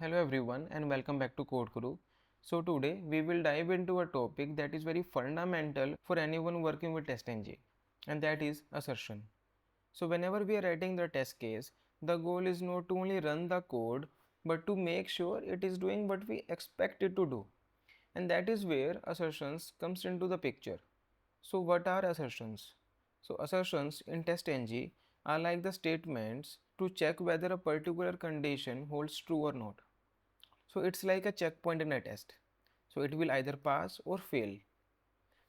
Hello everyone and welcome back to Codekru. So today we will dive into a topic that is very fundamental for anyone working with TestNG, and that is assertion. So whenever we are writing the test case, the goal is not to only run the code but to make sure it is doing what we expect it to do. And that is where assertions comes into the picture. So what are assertions? So assertions in TestNG are like the statements to check whether a particular condition holds true or not. So it's like a checkpoint in a test. So it will either pass or fail.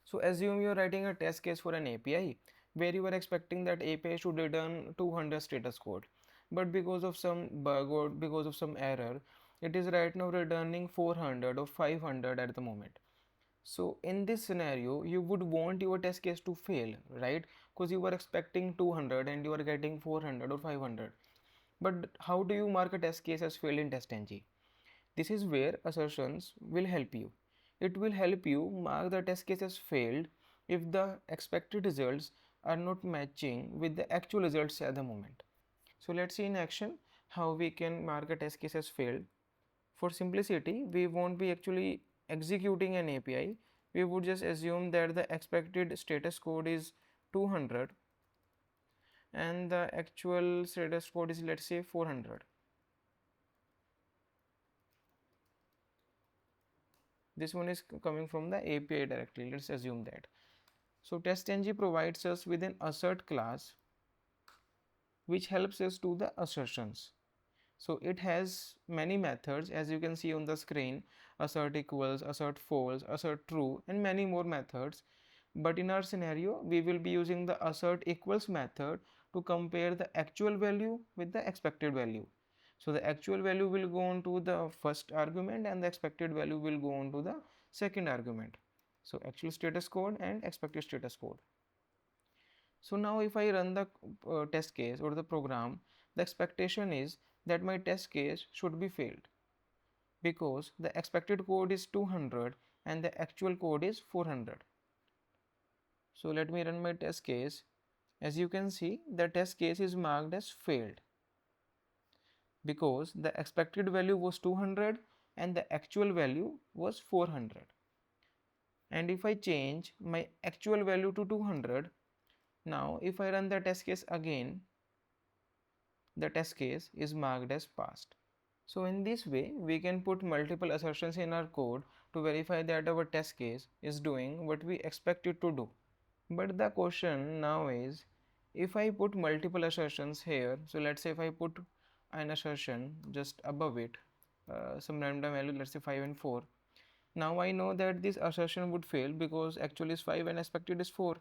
So assume you're writing a test case for an API where you are expecting that API should return 200 status code. But because of some bug or because of some error, it is right now returning 400 or 500 at the moment. So in this scenario, you would want your test case to fail, right? Because you were expecting 200 and you are getting 400 or 500. But how do you mark a test case as failed in TestNG? This is where assertions will help you. It will help you mark the test case as failed if the expected results are not matching with the actual results at the moment. So let's see in action how we can mark a test case as failed. For simplicity, we won't be actually executing an API. We would just assume that the expected status code is 200 and the actual status code is, let's say, 400. This one is coming from the API directly. Let's assume that. So TestNG provides us with an assert class which helps us do the assertions. So it has many methods, as you can see on the screen: assert equals, assert false, assert true, and many more methods. But in our scenario, we will be using the assert equals method to compare the actual value with the expected value. So the actual value will go on to the first argument and the expected value will go on to the second argument. So actual status code and expected status code. So now if I run the test case or the program, the expectation is that my test case should be failed because the expected code is 200 and the actual code is 400. So let me run my test case. As you can see, the test case is marked as failed because the expected value was 200 and the actual value was 400. And if I change my actual value to 200, now if I run the test case again, the test case is marked as passed. So in this way, we can put multiple assertions in our code to verify that our test case is doing what we expect it to do. But the question now is, if I put multiple assertions here, so let's say if I put an assertion just above it, some random value, let's say 5 and 4. Now I know that this assertion would fail because actually is 5 and expected is 4.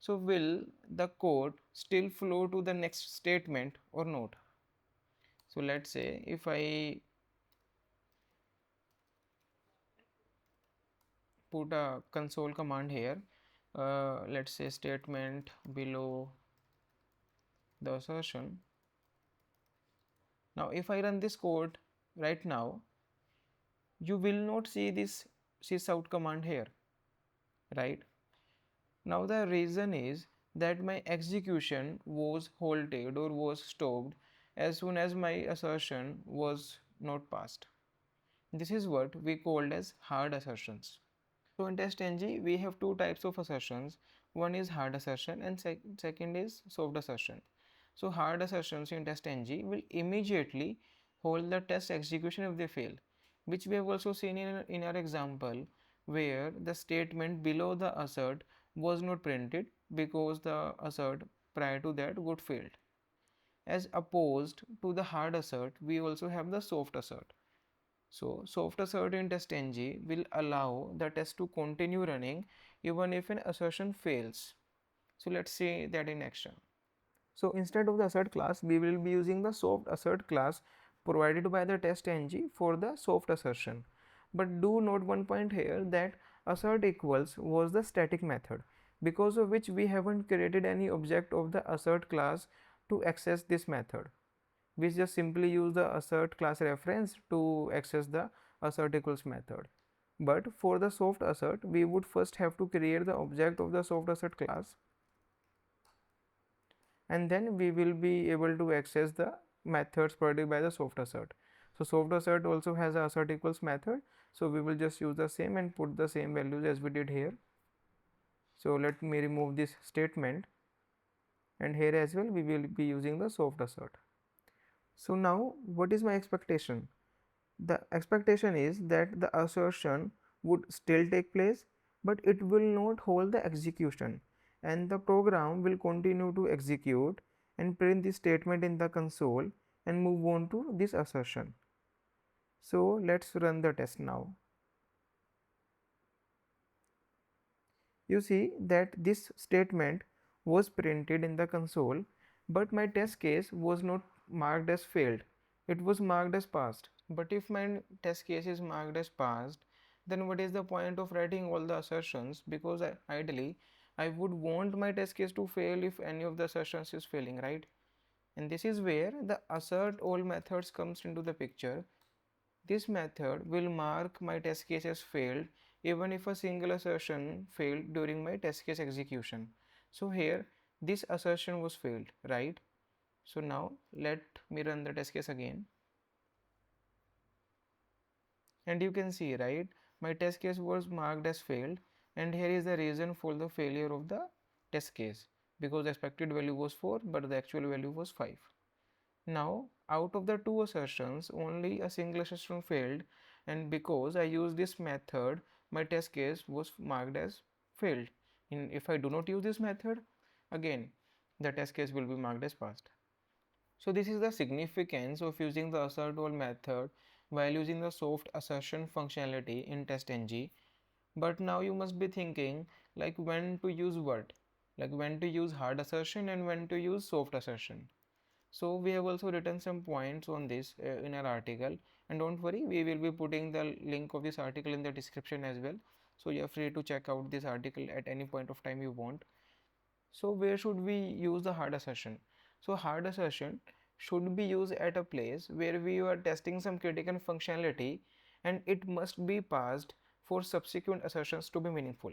So will the code still flow to the next statement or not? So let's say if I put a console command here, let's say statement below the assertion. Now if I run this code right now, you will not see this sysout command here, right? Now the reason is that my execution was halted or was stopped as soon as my assertion was not passed. This is what we called as hard assertions. So in TestNG, we have two types of assertions. One is hard assertion and second is soft assertion. So hard assertions in TestNG will immediately hold the test execution if they fail, which we have also seen in our example where the statement below the assert was not printed because the assert prior to that got failed. As opposed to the hard assert, we also have the soft assert. So soft assert in TestNG will allow the test to continue running even if an assertion fails. So let's see that in action. So instead of the assert class, we will be using the soft assert class provided by the TestNG for the soft assertion. But do note one point here that assert equals was the static method, because of which we haven't created any object of the assert class to access this method. We just simply use the assert class reference to access the assert equals method. But for the soft assert, we would first have to create the object of the soft assert class, and then we will be able to access the methods provided by the soft assert. So soft assert also has a assert equals method. So we will just use the same and put the same values as we did here. So let me remove this statement, and here as well we will be using the soft assert. So now what is my expectation? The expectation is that the assertion would still take place, but it will not hold the execution, and the program will continue to execute and print the statement in the console and move on to this assertion. So let's run the test now. You see that this statement was printed in the console, but my test case was not marked as failed, it was marked as passed. But if my test case is marked as passed, then what is the point of writing all the assertions? Because ideally I would want my test case to fail if any of the assertions is failing, right? And this is where the assert all methods comes into the picture. This method will mark my test case as failed even if a single assertion failed during my test case execution. So here this assertion was failed, right? So now let me run the test case again, and you can see, right, my test case was marked as failed, and here is the reason for the failure of the test case, because the expected value was 4 but the actual value was 5. Now, out of the two assertions, only a single assertion failed, and because I used this method, my test case was marked as failed. And if I do not use this method, again, the test case will be marked as passed. So this is the significance of using the assert all method while using the soft assertion functionality in TestNG. But now you must be thinking like when to use what? Like when to use hard assertion and when to use soft assertion. So we have also written some points on this in our article, and don't worry, we will be putting the link of this article in the description as well, so you are free to check out this article at any point of time you want. So where should we use the hard assertion? So hard assertion should be used at a place where we are testing some critical functionality and it must be passed for subsequent assertions to be meaningful.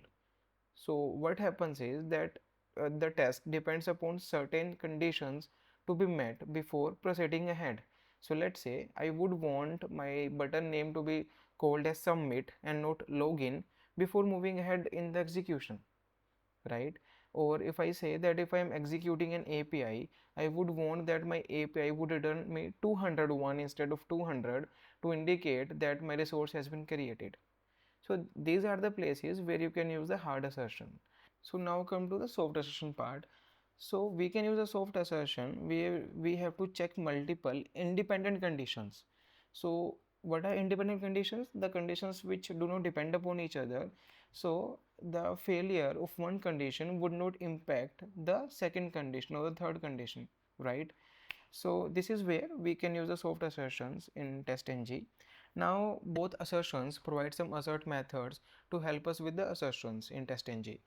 So what happens is that the test depends upon certain conditions to be met before proceeding ahead. So let's say I would want my button name to be called as submit and not login before moving ahead in the execution, right? Or if I say that if I am executing an API, I would want that my API would return me 201 instead of 200 to indicate that my resource has been created. So these are the places where you can use the hard assertion. So now come to the soft assertion part. So we can use a soft assertion where we have to check multiple independent conditions. So what are independent conditions? The conditions which do not depend upon each other. So the failure of one condition would not impact the second condition or the third condition, right? So this is where we can use the soft assertions in TestNG. Now both assertions provide some assert methods to help us with the assertions in TestNG.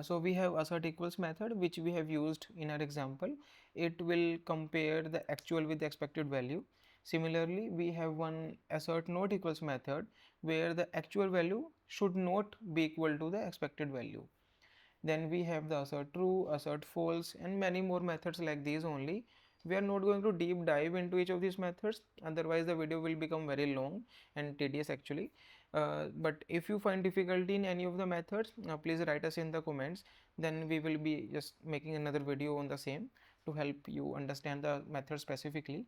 So we have assert equals method which we have used in our example. It will compare the actual with the expected value. Similarly, we have one assert not equals method where the actual value should not be equal to the expected value. Then we have the assert true, assert false, and many more methods like these only. We are not going to deep dive into each of these methods, otherwise the video will become very long and tedious actually. But if you find difficulty in any of the methods, please write us in the comments, then we will be just making another video on the same to help you understand the method specifically.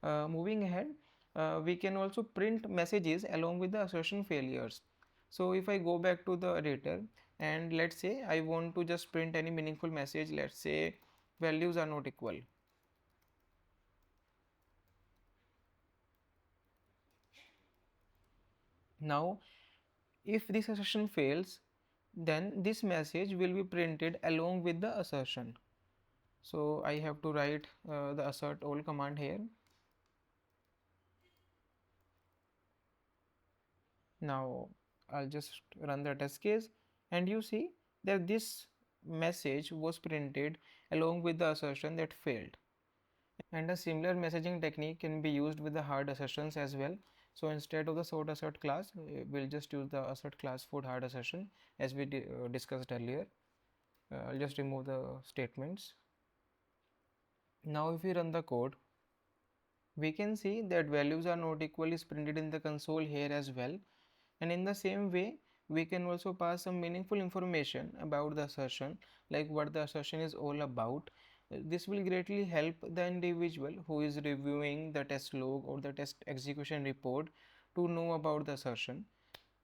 Moving ahead, we can also print messages along with the assertion failures. So if I go back to the editor and let's say I want to just print any meaningful message, let's say values are not equal. Now if this assertion fails, then this message will be printed along with the assertion. So I have to write the assert all command here. Now I'll just run the test case, and you see that this message was printed along with the assertion that failed. And a similar messaging technique can be used with the hard assertions as well. So instead of the soft assert class, we'll just use the assert class for hard assertion as we discussed earlier. I'll just remove the statements. Now if we run the code, We can see that values are not equally printed in the console here as well, and in the same way we can also pass some meaningful information about the assertion, like what the assertion is all about. This will greatly help the individual who is reviewing the test log or the test execution report to know about the assertion.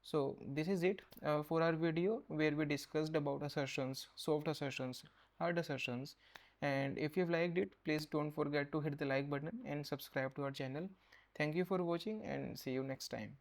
So this is it for our video where we discussed about assertions, soft assertions, hard assertions. And if you've liked it, please don't forget to hit the like button and subscribe to our channel. Thank you for watching and see you next time.